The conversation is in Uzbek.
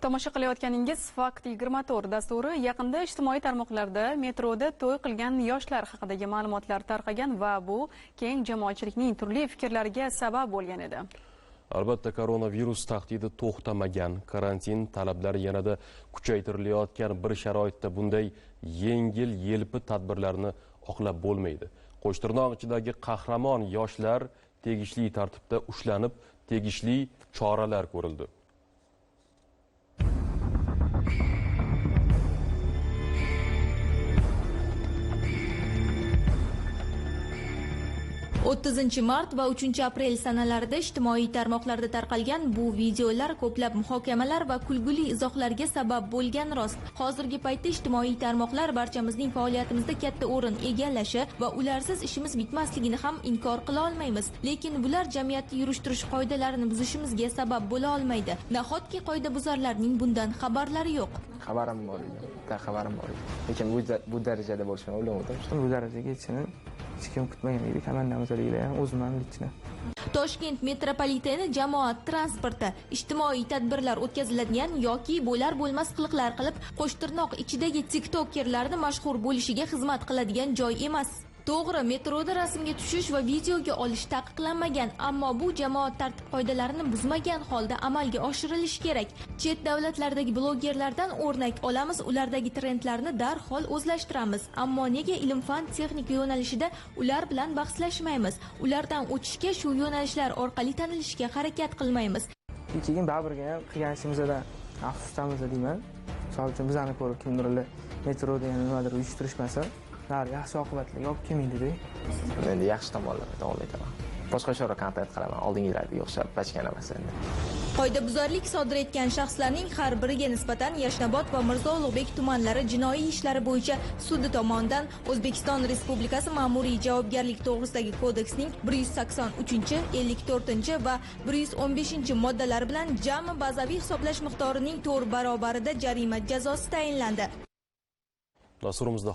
Tomosha qilayotganingiz Fakt 24 dasturi yaqinda ijtimoiy tarmoqlarda metroda to'y qilgan yoshlar haqidagi ma'lumotlar tarqagan va bu keng jamoatchilikning turli fikrlariga sabab bo'lgan edi. Albatta, koronavirus tahdidi to'xtamagan, karantin talablari yanada kuchaytirilayotgan bir sharoitda bunday yengil-yelpi tadbirlarni oqlab bo'lmaydi. Qo'shtirnoq ichidagi qahramon yoshlar tegishli tartibda ushlanib, tegishli choralar ko'rildi. 30 mart va 3 aprel sanalarida ijtimoiy tarmoqlarda tarqalgan bu videolar ko'plab muhokamalar va kulguli izohlarga sabab bo'lgan rost. Hozirgi paytda ijtimoiy tarmoqlar barchamizning faoliyatimizda katta o'rin egallashi va ularsiz ishimiz bitmasligini ham inkor qila olmaymiz. Lekin bular jamiyatni yurishtirish qoidalarini buzishimizga sabab bo'la olmaydi. Nahotki qoidabuzarlarning bundan xabarlari yo'q. Xabarim bor edi. Xabarim bor edi. Lekin bu darajada bo'lishini o'ylamadim. Bu darajaga yetishini hech kim kutmagan edi. Komandamizlarga ham o'zimdan bichna. Toshkent metropoliteni jamoat transporti ijtimoiy tadbirlar o'tkaziladigan yoki bo'lar-bo'lmas qiliqlar qilib, qo'shtirnoq ichidagi tiktokerlarni mashhur bo'lishiga xizmat qiladigan joy emas. To'g'ri, metroda rasmga tushish va videoga olish taqiqlanmagan, ammo bu jamoat tartib qoidalarini buzmagan holda amalga oshirilishi kerak. Chet davlatlardagi blogerlardan o'rnak olamiz, ulardagi trendlarni darhol o'zlashtiramiz. Ammo nega ilm-fan texnika yo'nalishida ular bilan bahslashmaymiz? Ulardan o'tishga shu yo'nalishlar orqali tanilishga harakat qilmaymiz. Keyin baribirga ham qilgan ishimizdan afsusdamiz deyman. Misol uchun bizani ko'rib kimdir metroda yana nimadir uyushtirishmasa, yaxshi oqibatlarga olib kelmaydi-da. Endi yaxshi tomonlarni davom etaman. Boshqa chora kontakt qilaman. Oldingilarga o'xshab bachkan emas endi. Qoidabuzarlik sodir etgan shaxslarning har biriga nisbatan Yashnobod va Mirzo Ulug'bek tumanlari jinoiy ishlari bo'yicha sudi tomonidan O'zbekiston Respublikasi ma'muriy javobgarlik to'g'risidagi kodeksning 183, 54 va 115 moddalari bilan jami bazaviy hisoblash miqdorining 4 barobarida jarima jazosi tayinlandi. Dasturimizda